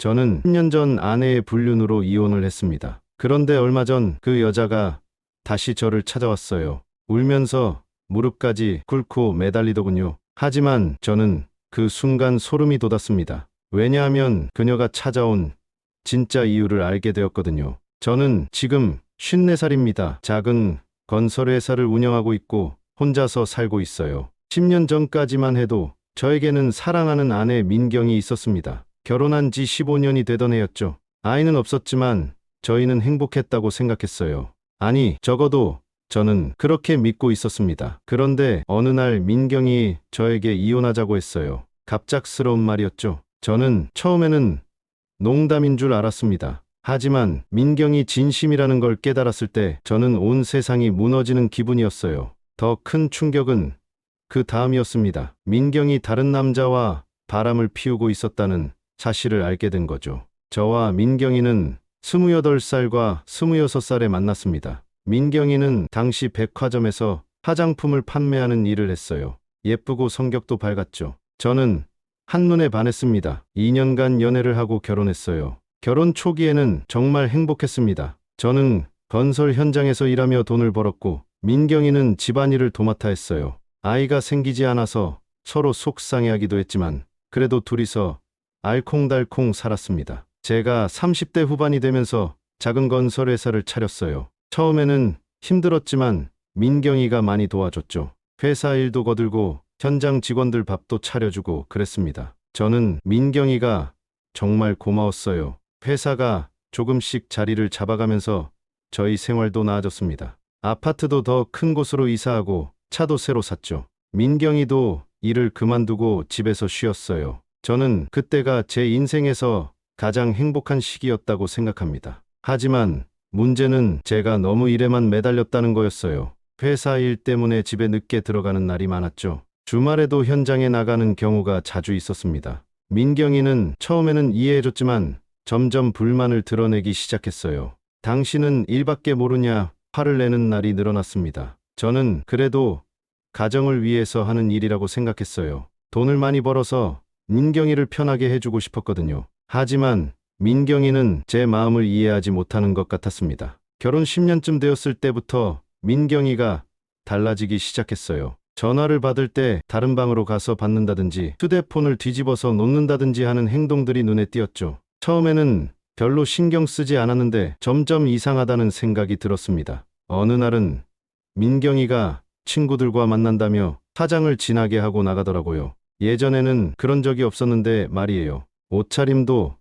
저는 10년 전 아내의 불륜으로 이혼을 했습니다. 그런데 얼마 전 그 여자가 다시 저를 찾아왔어요. 울면서 무릎까지 꿇고 매달리더군요. 하지만 저는 그 순간 소름이 돋았습니다. 왜냐하면 그녀가 찾아온 진짜 이유를 알게 되었거든요. 저는 지금 54살입니다. 작은 건설회사를 운영하고 있고 혼자서 살고 있어요. 10년 전까지만 해도 저에게는 사랑하는 아내 민경이 있었습니다. 결혼한 지 15년이 되던 해였죠. 아이는 없었지만 저희는 행복했다고 생각했어요. 아니, 적어도 저는 그렇게 믿고 있었습니다. 그런데 어느 날 민경이 저에게 이혼하자고 했어요. 갑작스러운 말이었죠. 저는 처음에는 농담인 줄 알았습니다. 하지만 민경이 진심이라는 걸 깨달았을 때 저는 온 세상이 무너지는 기분이었어요. 더 큰 충격은 그 다음이었습니다. 민경이 다른 남자와 바람을 피우고 있었다는 사실을 알게 된 거죠. 저와 민경이는 28살과 26살에 만났습니다. 민경이는 당시 백화점에서 화장품을 판매하는 일을 했어요. 예쁘고 성격도 밝았죠. 저는 한눈에 반했습니다. 2년간 연애를 하고 결혼했어요. 결혼 초기에는 정말 행복했습니다. 저는 건설 현장에서 일하며 돈을 벌었고 민경이는 집안일을 도맡아 했어요. 아이가 생기지 않아서 서로 속상해하기도 했지만 그래도 둘이서 알콩달콩 살았습니다. 제가 30대 후반이 되면서 작은 건설 회사를 차렸어요. 처음에는 힘들었지만 민경이가 많이 도와줬죠. 회사 일도 거들고 현장 직원들 밥도 차려주고 그랬습니다. 저는 민경이가 정말 고마웠어요. 회사가 조금씩 자리를 잡아가면서 저희 생활도 나아졌습니다. 아파트도 더 큰 곳으로 이사하고 차도 새로 샀죠. 민경이도 일을 그만두고 집에서 쉬었어요. 저는 그때가 제 인생에서 가장 행복한 시기였다고 생각합니다. 하지만 문제는 제가 너무 일에만 매달렸다는 거였어요. 회사 일 때문에 집에 늦게 들어가는 날이 많았죠. 주말에도 현장에 나가는 경우가 자주 있었습니다. 민경이는 처음에는 이해해줬지만 점점 불만을 드러내기 시작했어요. 당신은 일밖에 모르냐 화를 내는 날이 늘어났습니다. 저는 그래도 가정을 위해서 하는 일이라고 생각했어요. 돈을 많이 벌어서 민경이를 편하게 해주고 싶었거든요. 하지만 민경이는 제 마음을 이해하지 못하는 것 같았습니다. 결혼 10년쯤 되었을 때부터 민경이가 달라지기 시작했어요. 전화를 받을 때 다른 방으로 가서 받는다든지 휴대폰을 뒤집어서 놓는다든지 하는 행동들이 눈에 띄었죠. 처음에는 별로 신경 쓰지 않았는데 점점 이상하다는 생각이 들었습니다. 어느 날은 민경이가 친구들과 만난다며 화장을 진하게 하고 나가더라고요. 예전에는 그런 적이 없었는데 말이에요. 옷차림도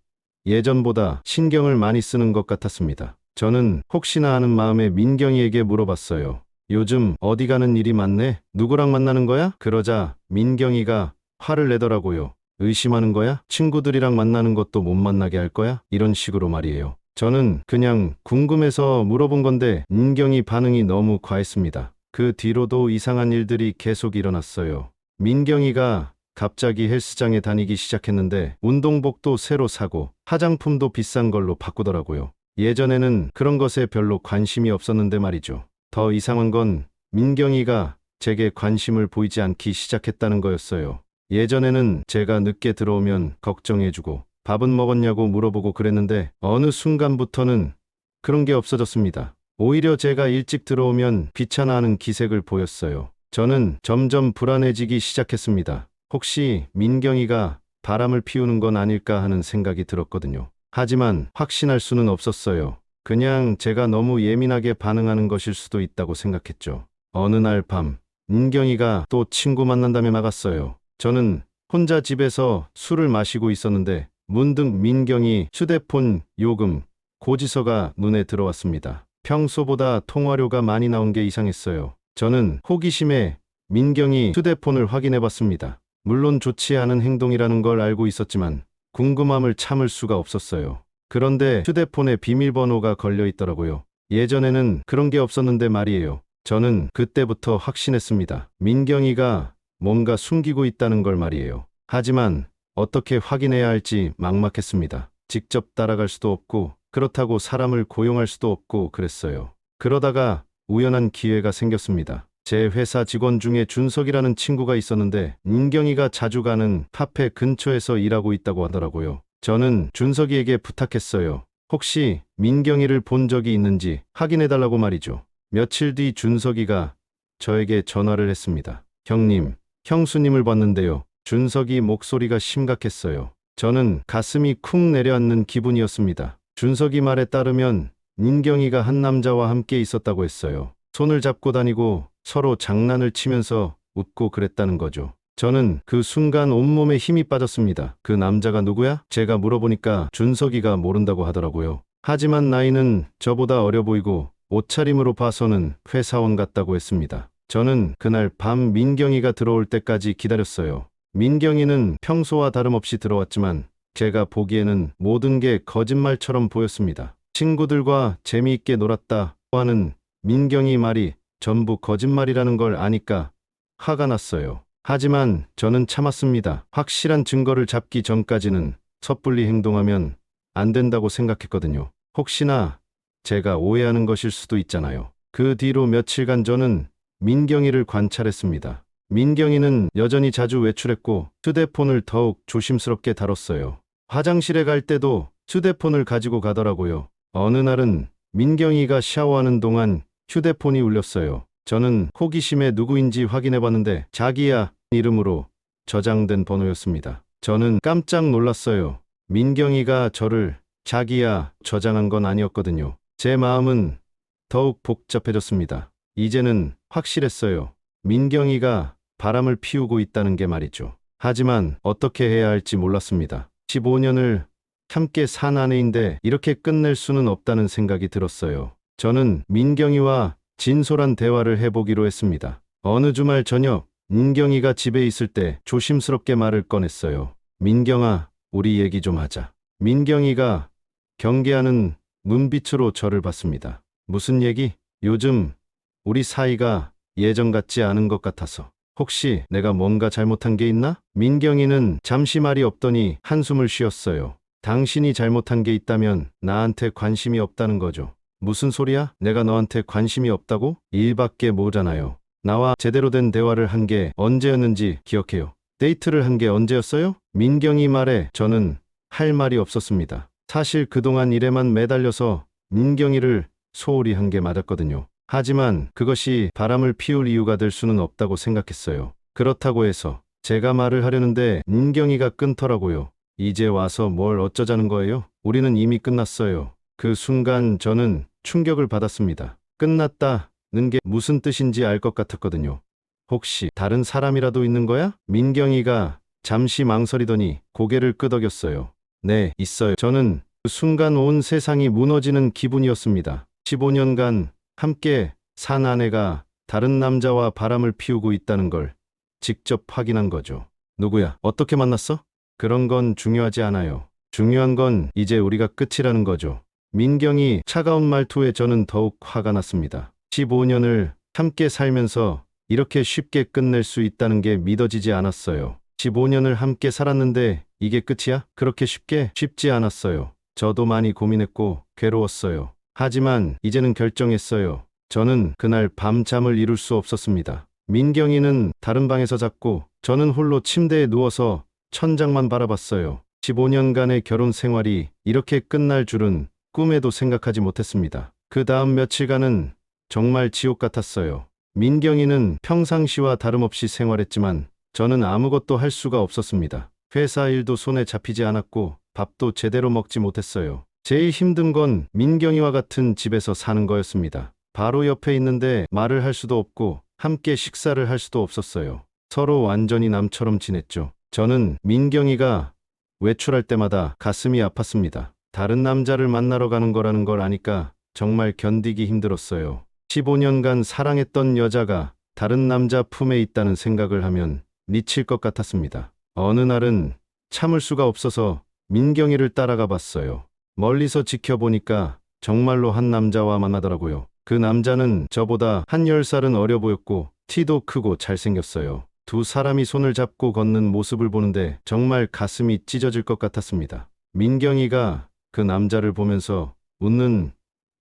예전보다 신경을 많이 쓰는 것 같았습니다. 저는 혹시나 하는 마음에 민경이에게 물어봤어요. 요즘 어디 가는 일이 많네? 누구랑 만나는 거야? 그러자 민경이가 화를 내더라고요. 의심하는 거야? 친구들이랑 만나는 것도 못 만나게 할 거야? 이런 식으로 말이에요. 저는 그냥 궁금해서 물어본 건데 민경이 반응이 너무 과했습니다. 그 뒤로도 이상한 일들이 계속 일어났어요. 민경이가 갑자기 헬스장에 다니기 시작했는데 운동복도 새로 사고 화장품도 비싼 걸로 바꾸더라고요. 예전에는 그런 것에 별로 관심이 없었는데 말이죠. 더 이상한 건 민경이가 제게 관심을 보이지 않기 시작했다는 거였어요. 예전에는 제가 늦게 들어오면 걱정해주고 밥은 먹었냐고 물어보고 그랬는데 어느 순간부터는 그런 게 없어졌습니다. 오히려 제가 일찍 들어오면 귀찮아하는 기색을 보였어요. 저는 점점 불안해지기 시작했습니다. 혹시 민경이가 바람을 피우는 건 아닐까 하는 생각이 들었거든요. 하지만 확신할 수는 없었어요. 그냥 제가 너무 예민하게 반응하는 것일 수도 있다고 생각했죠. 어느 날 밤, 민경이가 또 친구 만난다며 나갔어요. 저는 혼자 집에서 술을 마시고 있었는데 문득 민경이 휴대폰 요금 고지서가 눈에 들어왔습니다. 평소보다 통화료가 많이 나온 게 이상했어요. 저는 호기심에 민경이 휴대폰을 확인해 봤습니다. 물론 좋지 않은 행동이라는 걸 알고 있었지만 궁금함을 참을 수가 없었어요. 그런데 휴대폰에 비밀번호가 걸려 있더라고요. 예전에는 그런 게 없었는데 말이에요. 저는 그때부터 확신했습니다. 민경이가 뭔가 숨기고 있다는 걸 말이에요. 하지만 어떻게 확인해야 할지 막막했습니다. 직접 따라갈 수도 없고 그렇다고 사람을 고용할 수도 없고 그랬어요. 그러다가 우연한 기회가 생겼습니다. 제 회사 직원 중에 준석이라는 친구가 있었는데 민경이가 자주 가는 카페 근처에서 일하고 있다고 하더라고요. 저는 준석이에게 부탁했어요. 혹시 민경이를 본 적이 있는지 확인해달라고 말이죠. 며칠 뒤 준석이가 저에게 전화를 했습니다. 형님, 형수님을 봤는데요. 준석이 목소리가 심각했어요. 저는 가슴이 쿵 내려앉는 기분이었습니다. 준석이 말에 따르면 민경이가 한 남자와 함께 있었다고 했어요. 손을 잡고 다니고 서로 장난을 치면서 웃고 그랬다는 거죠. 저는 그 순간 온몸에 힘이 빠졌습니다. 그 남자가 누구야? 제가 물어보니까 준석이가 모른다고 하더라고요. 하지만 나이는 저보다 어려 보이고 옷차림으로 봐서는 회사원 같다고 했습니다. 저는 그날 밤 민경이가 들어올 때까지 기다렸어요. 민경이는 평소와 다름없이 들어왔지만 제가 보기에는 모든 게 거짓말처럼 보였습니다. 친구들과 재미있게 놀았다 하는 민경이 말이 전부 거짓말이라는 걸 아니까 화가 났어요. 하지만 저는 참았습니다. 확실한 증거를 잡기 전까지는 섣불리 행동하면 안 된다고 생각했거든요. 혹시나 제가 오해하는 것일 수도 있잖아요. 그 뒤로 며칠간 저는 민경이를 관찰했습니다. 민경이는 여전히 자주 외출했고 휴대폰을 더욱 조심스럽게 다뤘어요. 화장실에 갈 때도 휴대폰을 가지고 가더라고요. 어느 날은 민경이가 샤워하는 동안 휴대폰이 울렸어요. 저는 호기심에 누구인지 확인해봤는데 자기야 이름으로 저장된 번호였습니다. 저는 깜짝 놀랐어요. 민경이가 저를 자기야 저장한 건 아니었거든요. 제 마음은 더욱 복잡해졌습니다. 이제는 확실했어요. 민경이가 바람을 피우고 있다는 게 말이죠. 하지만 어떻게 해야 할지 몰랐습니다. 15년을 함께 산 아내인데 이렇게 끝낼 수는 없다는 생각이 들었어요. 저는 민경이와 진솔한 대화를 해보기로 했습니다. 어느 주말 저녁 민경이가 집에 있을 때 조심스럽게 말을 꺼냈어요. 민경아, 우리 얘기 좀 하자. 민경이가 경계하는 눈빛으로 저를 봤습니다. 무슨 얘기? 요즘 우리 사이가 예전 같지 않은 것 같아서. 혹시 내가 뭔가 잘못한 게 있나? 민경이는 잠시 말이 없더니 한숨을 쉬었어요. 당신이 잘못한 게 있다면 나한테 관심이 없다는 거죠. 무슨 소리야? 내가 너한테 관심이 없다고? 일밖에 모자나요. 나와 제대로 된 대화를 한 게 언제였는지 기억해요. 데이트를 한 게 언제였어요? 민경이 말에 저는 할 말이 없었습니다. 사실 그동안 일에만 매달려서 민경이를 소홀히 한 게 맞았거든요. 하지만 그것이 바람을 피울 이유가 될 수는 없다고 생각했어요. 그렇다고 해서 제가 말을 하려는데 민경이가 끊더라고요. 이제 와서 뭘 어쩌자는 거예요? 우리는 이미 끝났어요. 그 순간 저는 충격을 받았습니다. 끝났다는 게 무슨 뜻인지 알 것 같았거든요. 혹시 다른 사람이라도 있는 거야? 민경이가 잠시 망설이더니 고개를 끄덕였어요. 네, 있어요. 저는 그 순간 온 세상이 무너지는 기분이었습니다. 15년간 함께 산 아내가 다른 남자와 바람을 피우고 있다는 걸 직접 확인한 거죠. 누구야? 어떻게 만났어? 그런 건 중요하지 않아요. 중요한 건 이제 우리가 끝이라는 거죠. 민경이 차가운 말투에 저는 더욱 화가 났습니다. 15년을 함께 살면서 이렇게 쉽게 끝낼 수 있다는 게 믿어지지 않았어요. 15년을 함께 살았는데 이게 끝이야? 그렇게 쉽지 않았어요. 저도 많이 고민했고 괴로웠어요. 하지만 이제는 결정했어요. 저는 그날 밤잠을 이룰 수 없었습니다. 민경이는 다른 방에서 잤고 저는 홀로 침대에 누워서 천장만 바라봤어요. 15년간의 결혼 생활이 이렇게 끝날 줄은 꿈에도 생각하지 못했습니다. 그 다음 며칠간은 정말 지옥 같았어요. 민경이는 평상시와 다름없이 생활했지만 저는 아무것도 할 수가 없었습니다. 회사 일도 손에 잡히지 않았고 밥도 제대로 먹지 못했어요. 제일 힘든 건 민경이와 같은 집에서 사는 거였습니다. 바로 옆에 있는데 말을 할 수도 없고 함께 식사를 할 수도 없었어요. 서로 완전히 남처럼 지냈죠. 저는 민경이가 외출할 때마다 가슴이 아팠습니다. 다른 남자를 만나러 가는 거라는 걸 아니까 정말 견디기 힘들었어요. 15년간 사랑했던 여자가 다른 남자 품에 있다는 생각을 하면 미칠 것 같았습니다. 어느 날은 참을 수가 없어서 민경이를 따라가 봤어요. 멀리서 지켜보니까 정말로 한 남자와 만나더라고요. 그 남자는 저보다 한 10살은 어려 보였고 키도 크고 잘생겼어요. 두 사람이 손을 잡고 걷는 모습을 보는데 정말 가슴이 찢어질 것 같았습니다. 민경이가 그 남자를 보면서 웃는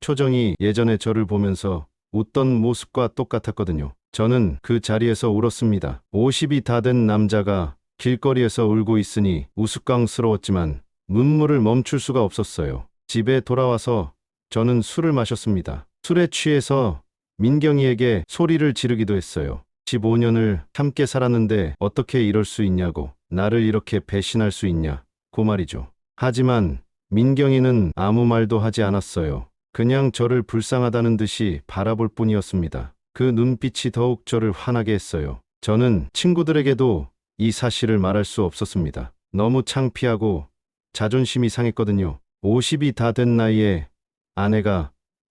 표정이 예전에 저를 보면서 웃던 모습과 똑같았거든요. 저는 그 자리에서 울었습니다. 50이 다 된 남자가 길거리에서 울고 있으니 우스꽝스러웠지만 눈물을 멈출 수가 없었어요. 집에 돌아와서 저는 술을 마셨습니다. 술에 취해서 민경이에게 소리를 지르기도 했어요. 15년을 함께 살았는데 어떻게 이럴 수 있냐고, 나를 이렇게 배신할 수 있냐고 말이죠. 하지만 민경이는 아무 말도 하지 않았어요. 그냥 저를 불쌍하다는 듯이 바라볼 뿐이었습니다. 그 눈빛이 더욱 저를 화나게 했어요. 저는 친구들에게도 이 사실을 말할 수 없었습니다. 너무 창피하고 자존심이 상했거든요. 50이 다 된 나이에 아내가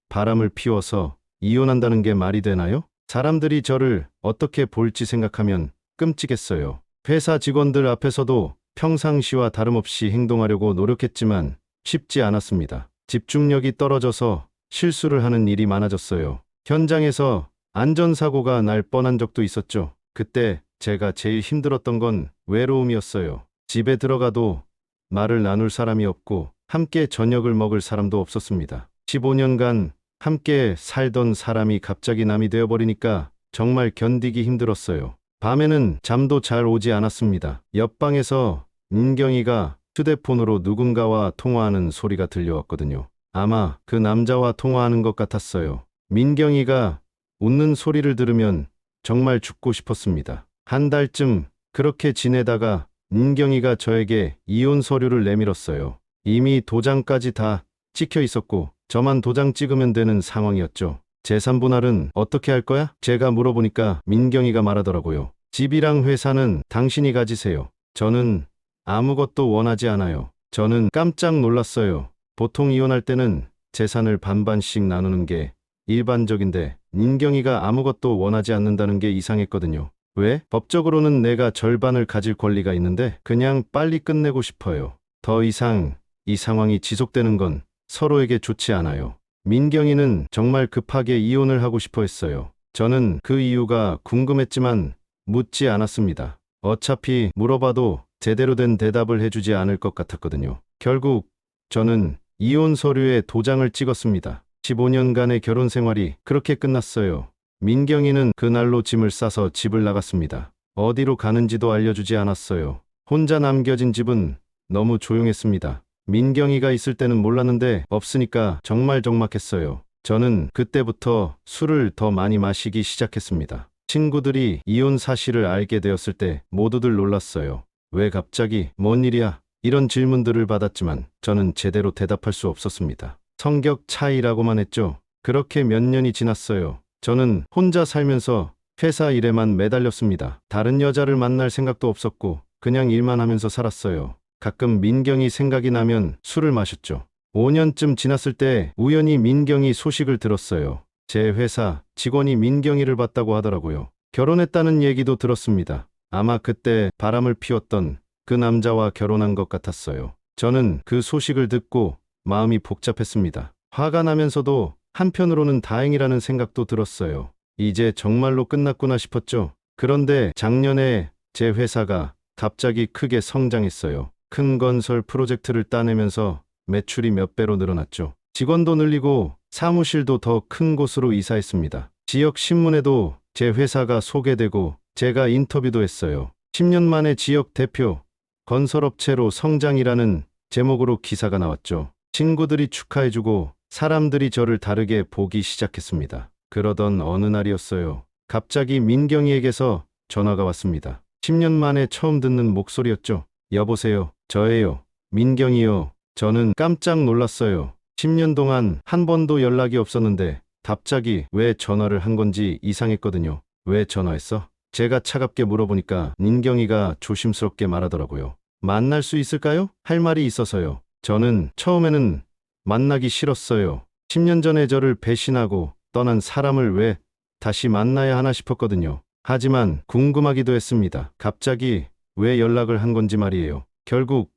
바람을 피워서 이혼한다는 게 말이 되나요? 사람들이 저를 어떻게 볼지 생각하면 끔찍했어요. 회사 직원들 앞에서도 평상시와 다름없이 행동하려고 노력했지만 쉽지 않았습니다. 집중력이 떨어져서 실수를 하는 일이 많아졌어요. 현장에서 안전사고가 날 뻔한 적도 있었죠. 그때 제가 제일 힘들었던 건 외로움이었어요. 집에 들어가도 말을 나눌 사람이 없고 함께 저녁을 먹을 사람도 없었습니다. 15년간 함께 살던 사람이 갑자기 남이 되어버리니까 정말 견디기 힘들었어요. 밤에는 잠도 잘 오지 않았습니다. 옆방에서 민경이가 휴대폰으로 누군가와 통화하는 소리가 들려왔거든요. 아마 그 남자와 통화하는 것 같았어요. 민경이가 웃는 소리를 들으면 정말 죽고 싶었습니다. 한 달쯤 그렇게 지내다가 민경이가 저에게 이혼 서류를 내밀었어요. 이미 도장까지 다 찍혀 있었고 저만 도장 찍으면 되는 상황이었죠. 재산 분할은 어떻게 할 거야? 제가 물어보니까 민경이가 말하더라고요. 집이랑 회사는 당신이 가지세요. 저는 아무것도 원하지 않아요. 저는 깜짝 놀랐어요. 보통 이혼할 때는 재산을 반반씩 나누는 게 일반적인데 민경이가 아무것도 원하지 않는다는 게 이상했거든요. 왜? 법적으로는 내가 절반을 가질 권리가 있는데 그냥 빨리 끝내고 싶어요. 더 이상 이 상황이 지속되는 건 서로에게 좋지 않아요. 민경이는 정말 급하게 이혼을 하고 싶어 했어요. 저는 그 이유가 궁금했지만 묻지 않았습니다. 어차피 물어봐도 제대로 된 대답을 해주지 않을 것 같았거든요. 결국 저는 이혼 서류에 도장을 찍었습니다. 15년간의 결혼 생활이 그렇게 끝났어요. 민경이는 그날로 짐을 싸서 집을 나갔습니다. 어디로 가는지도 알려주지 않았어요. 혼자 남겨진 집은 너무 조용했습니다. 민경이가 있을 때는 몰랐는데 없으니까 정말 적막했어요. 저는 그때부터 술을 더 많이 마시기 시작했습니다. 친구들이 이혼 사실을 알게 되었을 때 모두들 놀랐어요. 왜 갑자기? 뭔 일이야? 이런 질문들을 받았지만 저는 제대로 대답할 수 없었습니다. 성격 차이라고만 했죠. 그렇게 몇 년이 지났어요. 저는 혼자 살면서 회사 일에만 매달렸습니다. 다른 여자를 만날 생각도 없었고 그냥 일만 하면서 살았어요. 가끔 민경이 생각이 나면 술을 마셨죠. 5년쯤 지났을 때 우연히 민경이 소식을 들었어요. 제 회사 직원이 민경이를 봤다고 하더라고요. 결혼했다는 얘기도 들었습니다. 아마 그때 바람을 피웠던 그 남자와 결혼한 것 같았어요. 저는 그 소식을 듣고 마음이 복잡했습니다. 화가 나면서도 한편으로는 다행이라는 생각도 들었어요. 이제 정말로 끝났구나 싶었죠. 그런데 작년에 제 회사가 갑자기 크게 성장했어요. 큰 건설 프로젝트를 따내면서 매출이 몇 배로 늘어났죠. 직원도 늘리고 사무실도 더 큰 곳으로 이사했습니다. 지역 신문에도 제 회사가 소개되고 제가 인터뷰도 했어요. 10년 만에 지역 대표 건설업체로 성장이라는 제목으로 기사가 나왔죠. 친구들이 축하해주고 사람들이 저를 다르게 보기 시작했습니다. 그러던 어느 날이었어요. 갑자기 민경이에게서 전화가 왔습니다. 10년 만에 처음 듣는 목소리였죠. 여보세요. 저예요. 민경이요. 저는 깜짝 놀랐어요. 10년 동안 한 번도 연락이 없었는데 갑자기 왜 전화를 한 건지 이상했거든요. 왜 전화했어? 제가 차갑게 물어보니까 민경이가 조심스럽게 말하더라고요. 만날 수 있을까요? 할 말이 있어서요. 저는 처음에는 만나기 싫었어요. 10년 전에 저를 배신하고 떠난 사람을 왜 다시 만나야 하나 싶었거든요. 하지만 궁금하기도 했습니다. 갑자기 왜 연락을 한 건지 말이에요. 결국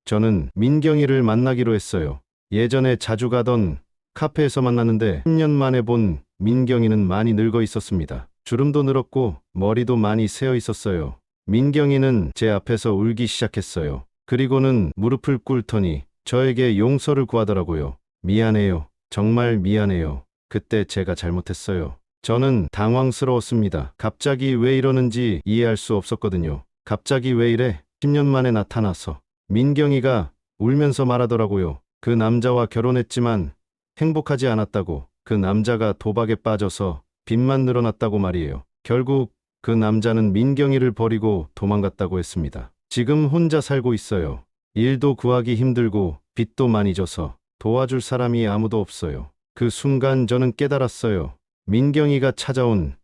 저는 민경이를 만나기로 했어요. 예전에 자주 가던 카페에서 만났는데 10년 만에 본 민경이는 많이 늙어 있었습니다. 주름도 늘었고 머리도 많이 새어 있었어요. 민경이는 제 앞에서 울기 시작했어요. 그리고는 무릎을 꿇더니 저에게 용서를 구하더라고요. 미안해요. 정말 미안해요. 그때 제가 잘못했어요. 저는 당황스러웠습니다. 갑자기 왜 이러는지 이해할 수 없었거든요. 갑자기 왜 이래? 10년 만에 나타나서. 민경이가 울면서 말하더라고요. 그 남자와 결혼했지만 행복하지 않았다고. 그 남자가 도박에 빠져서 빚만 늘어났다고 말이에요. 결국 그 남자는 민경이를 버리고 도망갔다고 했습니다. 지금 혼자 살고 있어요. 일도 구하기 힘들고 빚도 많이 져서 도와줄 사람이 아무도 없어요. 그 순간 저는 깨달았어요. 민경이가 찾아온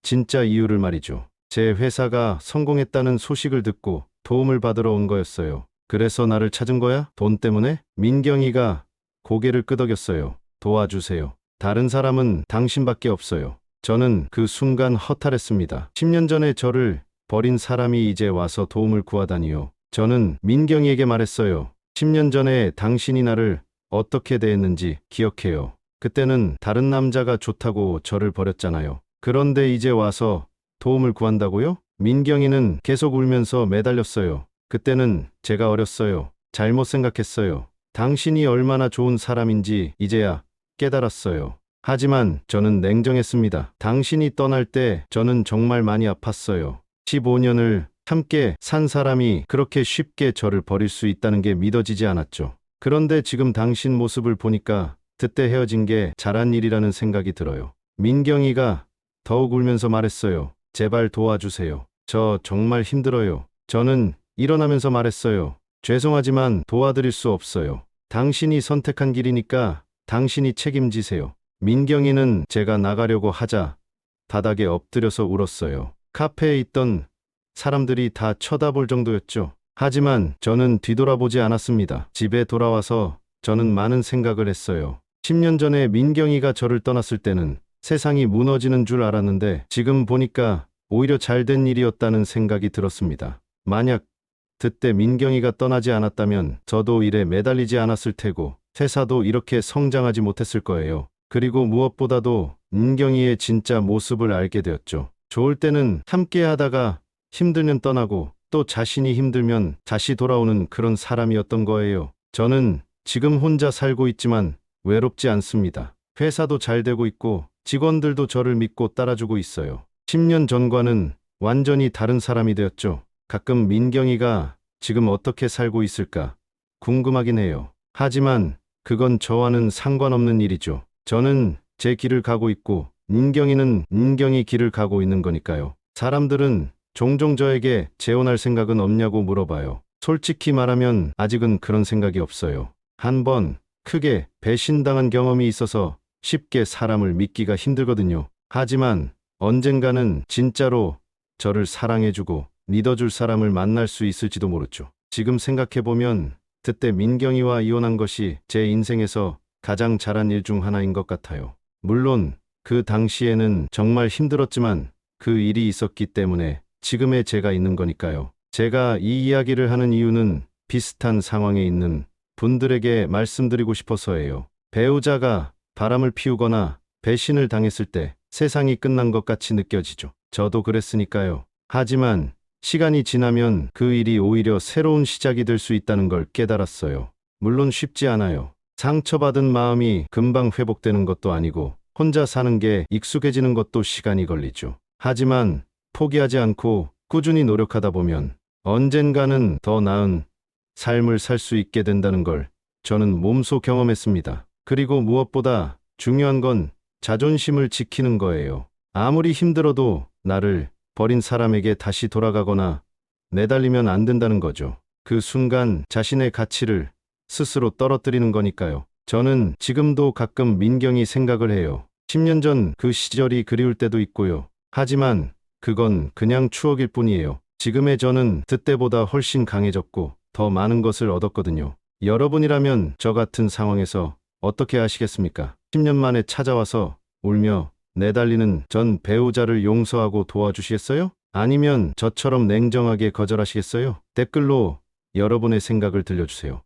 진짜 이유를 말이죠. 제 회사가 성공했다는 소식을 듣고 도움을 받으러 온 거였어요. 그래서 나를 찾은 거야? 돈 때문에? 민경이가 고개를 끄덕였어요. 도와주세요. 다른 사람은 당신밖에 없어요. 저는 그 순간 허탈했습니다. 10년 전에 저를 버린 사람이 이제 와서 도움을 구하다니요. 저는 민경이에게 말했어요. 10년 전에 당신이 나를 어떻게 대했는지 기억해요. 그때는 다른 남자가 좋다고 저를 버렸잖아요. 그런데 이제 와서 도움을 구한다고요? 민경이는 계속 울면서 매달렸어요. 그때는 제가 어렸어요. 잘못 생각했어요. 당신이 얼마나 좋은 사람인지 이제야 깨달았어요. 하지만 저는 냉정했습니다. 당신이 떠날 때 저는 정말 많이 아팠어요. 15년을 함께 산 사람이 그렇게 쉽게 저를 버릴 수 있다는 게 믿어지지 않았죠. 그런데 지금 당신 모습을 보니까 그때 헤어진 게 잘한 일이라는 생각이 들어요. 민경이가 더욱 울면서 말했어요. 제발 도와주세요. 저 정말 힘들어요. 저는 일어나면서 말했어요. 죄송하지만 도와드릴 수 없어요. 당신이 선택한 길이니까 당신이 책임지세요. 민경이는 제가 나가려고 하자 바닥에 엎드려서 울었어요. 카페에 있던 사람들이 다 쳐다볼 정도였죠. 하지만 저는 뒤돌아보지 않았습니다. 집에 돌아와서 저는 많은 생각을 했어요. 10년 전에 민경이가 저를 떠났을 때는 세상이 무너지는 줄 알았는데 지금 보니까 오히려 잘된 일이었다는 생각이 들었습니다. 만약 그때 민경이가 떠나지 않았다면 저도 일에 매달리지 않았을 테고 회사도 이렇게 성장하지 못했을 거예요. 그리고 무엇보다도 민경이의 진짜 모습을 알게 되었죠. 좋을 때는 함께 하다가 힘들면 떠나고 또 자신이 힘들면 다시 돌아오는 그런 사람이었던 거예요. 저는 지금 혼자 살고 있지만 외롭지 않습니다. 회사도 잘 되고 있고 직원들도 저를 믿고 따라주고 있어요. 10년 전과는 완전히 다른 사람이 되었죠. 가끔 민경이가 지금 어떻게 살고 있을까 궁금하긴 해요. 하지만 그건 저와는 상관없는 일이죠. 저는 제 길을 가고 있고 민경이는 민경이 길을 가고 있는 거니까요. 사람들은 종종 저에게 재혼할 생각은 없냐고 물어봐요. 솔직히 말하면 아직은 그런 생각이 없어요. 한번 크게 배신당한 경험이 있어서 쉽게 사람을 믿기가 힘들거든요. 하지만 언젠가는 진짜로 저를 사랑해주고 믿어줄 사람을 만날 수 있을지도 모르죠. 지금 생각해보면 그때 민경이와 이혼한 것이 제 인생에서 가장 잘한 일 중 하나인 것 같아요. 물론 그 당시에는 정말 힘들었지만 그 일이 있었기 때문에 지금의 제가 있는 거니까요. 제가 이 이야기를 하는 이유는 비슷한 상황에 있는 분들에게 말씀드리고 싶어서예요. 배우자가 바람을 피우거나 배신을 당했을 때 세상이 끝난 것 같이 느껴지죠. 저도 그랬으니까요. 하지만 시간이 지나면 그 일이 오히려 새로운 시작이 될 수 있다는 걸 깨달았어요. 물론 쉽지 않아요. 상처받은 마음이 금방 회복되는 것도 아니고 혼자 사는 게 익숙해지는 것도 시간이 걸리죠. 하지만 포기하지 않고 꾸준히 노력하다 보면 언젠가는 더 나은 삶을 살 수 있게 된다는 걸 저는 몸소 경험했습니다. 그리고 무엇보다 중요한 건 자존심을 지키는 거예요. 아무리 힘들어도 나를 버린 사람에게 다시 돌아가거나 매달리면 안 된다는 거죠. 그 순간 자신의 가치를 스스로 떨어뜨리는 거니까요. 저는 지금도 가끔 민경이 생각을 해요. 10년 전 그 시절이 그리울 때도 있고요. 하지만 그건 그냥 추억일 뿐이에요. 지금의 저는 그때보다 훨씬 강해졌고 더 많은 것을 얻었거든요. 여러분이라면 저 같은 상황에서 어떻게 하시겠습니까? 10년 만에 찾아와서 울며 내달리는 전 배우자를 용서하고 도와주시겠어요? 아니면 저처럼 냉정하게 거절하시겠어요? 댓글로 여러분의 생각을 들려주세요.